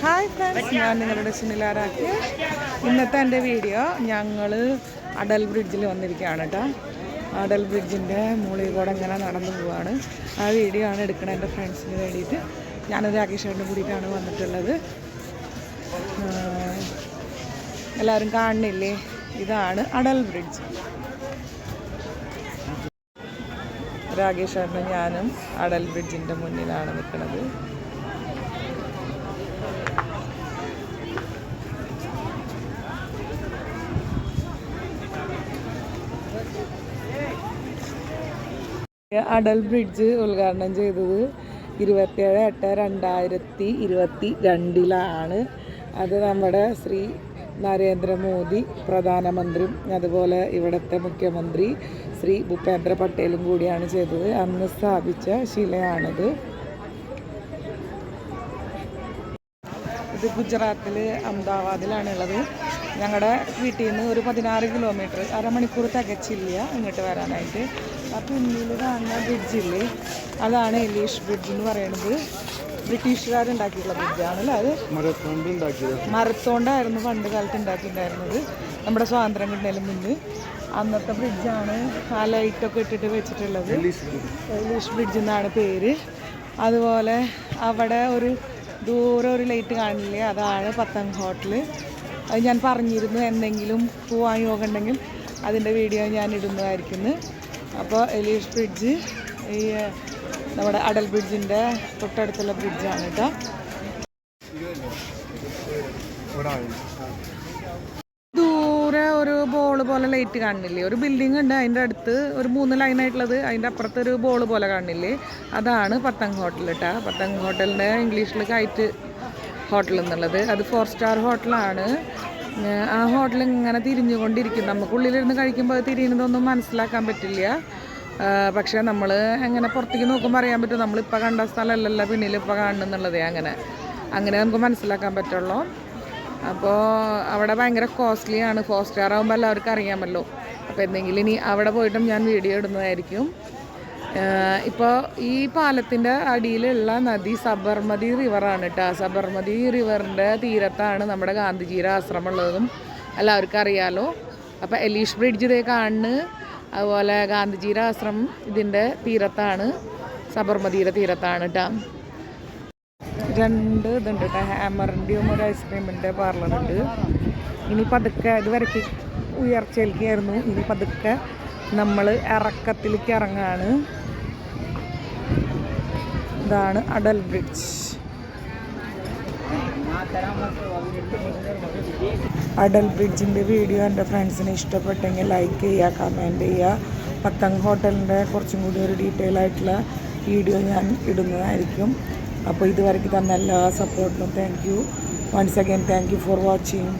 Hi friends, ഞാൻ നിങ്ങളുടെ സുനിലാരാക്കി. ഇന്നത്തെ എൻ്റെ വീഡിയോ ഞങ്ങൾ അടൽ ബ്രിഡ്ജിൽ വന്നിരിക്കുകയാണ് കേട്ടോ. അടൽ ബ്രിഡ്ജിൻ്റെ മുകളിൽ കൂടെ ഇങ്ങനെ നടന്നു പോവുകയാണ്. ആ വീഡിയോ ആണ് എടുക്കുന്നത് എൻ്റെ ഫ്രണ്ട്സിന് വേണ്ടിയിട്ട്. ഞാനൊരു രാകേഷേട്ടനും കൂടിയിട്ടാണ് വന്നിട്ടുള്ളത്. എല്ലാവരും കാണുന്നില്ലേ? ഇതാണ് അടൽ ബ്രിഡ്ജ്. രാകേഷേട്ടനും ഞാനും അടൽ ബ്രിഡ്ജിൻ്റെ മുന്നിലാണ് നിൽക്കുന്നത്. അടൽ ബ്രിഡ്ജ് ഉദ്ഘാടനം ചെയ്തത് 27/8/2022 അത് നമ്മുടെ ശ്രീ നരേന്ദ്രമോദി പ്രധാനമന്ത്രിയും അതുപോലെ ഇവിടുത്തെ മുഖ്യമന്ത്രി ശ്രീ ഭൂപേന്ദ്ര പട്ടേലും കൂടിയാണ് ചെയ്തത്. അന്ന് സ്ഥാപിച്ച ശിലയാണിത്. ഇത് ഗുജറാത്തിൽ അഹമ്മദാബാദിലാണുള്ളത്. ഞങ്ങളുടെ വീട്ടിൽ നിന്ന് ഒരു 16 കിലോമീറ്റർ, അരമണിക്കൂർ തികച്ചില്ല ഇങ്ങോട്ട് വരാനായിട്ട്. ആ പിന്നിൽ കാണുന്ന ബ്രിഡ്ജില്ലേ, അതാണ് എലീഷ് ബ്രിഡ്ജ് എന്ന് പറയുന്നത്. ബ്രിട്ടീഷുകാരുണ്ടാക്കിയിട്ടുള്ള ബ്രിഡ്ജാണല്ലോ. അത് മരത്തോണ്ടായിരുന്നു പണ്ട് കാലത്ത് ഉണ്ടാക്കിയിട്ടുണ്ടായിരുന്നത്. നമ്മുടെ സ്വാതന്ത്ര്യം കിട്ടുന്നതിന് മുന്നേ അന്നത്തെ ബ്രിഡ്ജാണ്. ആ ലൈറ്റൊക്കെ ഇട്ടിട്ട് വെച്ചിട്ടുള്ളത്. എലീഷ് ബ്രിഡ്ജ് എന്നാണ് പേര്. അതുപോലെ അവിടെ ഒരു ദൂരെ ഒരു ലൈറ്റ് കാണില്ലേ, അതാണ് പത്തംഗ് ഹോട്ടൽ. അത് ഞാൻ പറഞ്ഞിരുന്നു, എന്തെങ്കിലും പോവാൻ യോഗം ഉണ്ടെങ്കിൽ അതിൻ്റെ വീഡിയോ ഞാൻ ഇടുന്നതായിരിക്കുന്നു. അപ്പോൾ എലീഷ് ബ്രിഡ്ജ് ഈ നമ്മുടെ അടൽ ബ്രിഡ്ജിൻ്റെ തൊട്ടടുത്തുള്ള ബ്രിഡ്ജാണ് കേട്ടോ. ദൂരെ ഒരു ബോൾ പോലെ ലൈറ്റ് കാണുന്നില്ലേ, ഒരു ബിൽഡിംഗ് ഉണ്ട് അതിൻ്റെ അടുത്ത്, ഒരു 3 ലൈനായിട്ടുള്ളത്. അതിൻ്റെ അപ്പുറത്ത് ഒരു ബോൾ പോലെ കാണുന്നില്ലേ, അതാണ് പത്തംഗ് ഹോട്ടൽ കേട്ടോ. പത്തംഗ് ഹോട്ടലിൻ്റെ ഇംഗ്ലീഷിൽ കൈറ്റ് ഹോട്ടൽ എന്നുള്ളത്. അത് 4 സ്റ്റാർ ഹോട്ടലാണ്. ആ ഹോട്ടൽ ഇങ്ങനെ തിരിഞ്ഞുകൊണ്ടിരിക്കും. നമുക്കുള്ളിലിരുന്ന് കഴിക്കുമ്പോൾ അത് തിരിയുന്നതൊന്നും മനസ്സിലാക്കാൻ പറ്റില്ല. പക്ഷേ നമ്മൾ എങ്ങനെ പുറത്തേക്ക് നോക്കുമ്പോൾ അറിയാൻ പറ്റും നമ്മളിപ്പോൾ കണ്ട സ്ഥലമല്ലല്ലോ പിന്നിൽ ഇപ്പോൾ കാണുന്നുള്ളത്. അങ്ങനെ നമുക്ക് മനസ്സിലാക്കാൻ പറ്റുള്ളൂ. അപ്പോൾ അവിടെ ഭയങ്കര കോസ്റ്റ്ലിയാണ്. 4 സ്റ്റാർ ആകുമ്പോൾ എല്ലാവർക്കും അറിയാമല്ലോ. അപ്പോൾ എന്തെങ്കിലും ഇനി അവിടെ പോയിട്ടും ഞാൻ വീഡിയോ ഇടുന്നതായിരിക്കും. ഇപ്പോൾ ഈ പാലത്തിൻ്റെ അടിയിലുള്ള നദി സബർമതി റിവറാണ് കേട്ടോ. സബർമതി റിവറിൻ്റെ തീരത്താണ് നമ്മുടെ ഗാന്ധിജിയുടെ ആശ്രമം ഉള്ളതും എല്ലാവർക്കും അറിയാമല്ലോ. അപ്പോൾ എലീഷ് ബ്രിഡ്ജ് ഇതേ കാണുന്നു. അതുപോലെ ഗാന്ധിജിയുടെ ആശ്രമം ഇതിൻ്റെ തീരത്താണ്, സബർമതിയുടെ തീരത്താണ് കേട്ടോ. 2 ഇതുണ്ട് കേട്ടോ, ഹാമറിൻ്റെയും ഒരു ഐസ്ക്രീമിൻ്റെ പാർലറുണ്ട്. ഇനി പതുക്കെ ഇതുവരയ്ക്ക് ഉയർച്ചയിലേക്കായിരുന്നു, ഇനി പതുക്കെ നമ്മൾ ഇറക്കത്തിലേക്ക് ഇറങ്ങാണ്. ഇതാണ് അടൽ ബ്രിഡ്ജ്. അടൽ ബ്രിഡ്ജിൻ്റെ വീഡിയോ എൻ്റെ ഫ്രണ്ട്സിന് ഇഷ്ടപ്പെട്ടെങ്കിൽ ലൈക്ക് ചെയ്യുക, കമൻറ്റ് ചെയ്യുക. പത്തംഗ് ഹോട്ടലിൻ്റെ കുറച്ചും കൂടി ഒരു ഡീറ്റെയിൽ ആയിട്ടുള്ള വീഡിയോ ഞാൻ ഇടുന്നതായിരിക്കും. അപ്പോൾ ഇതുവരെയ്ക്ക് തന്ന എല്ലാ സപ്പോർട്ടിനും thank you. Once again thank you for watching.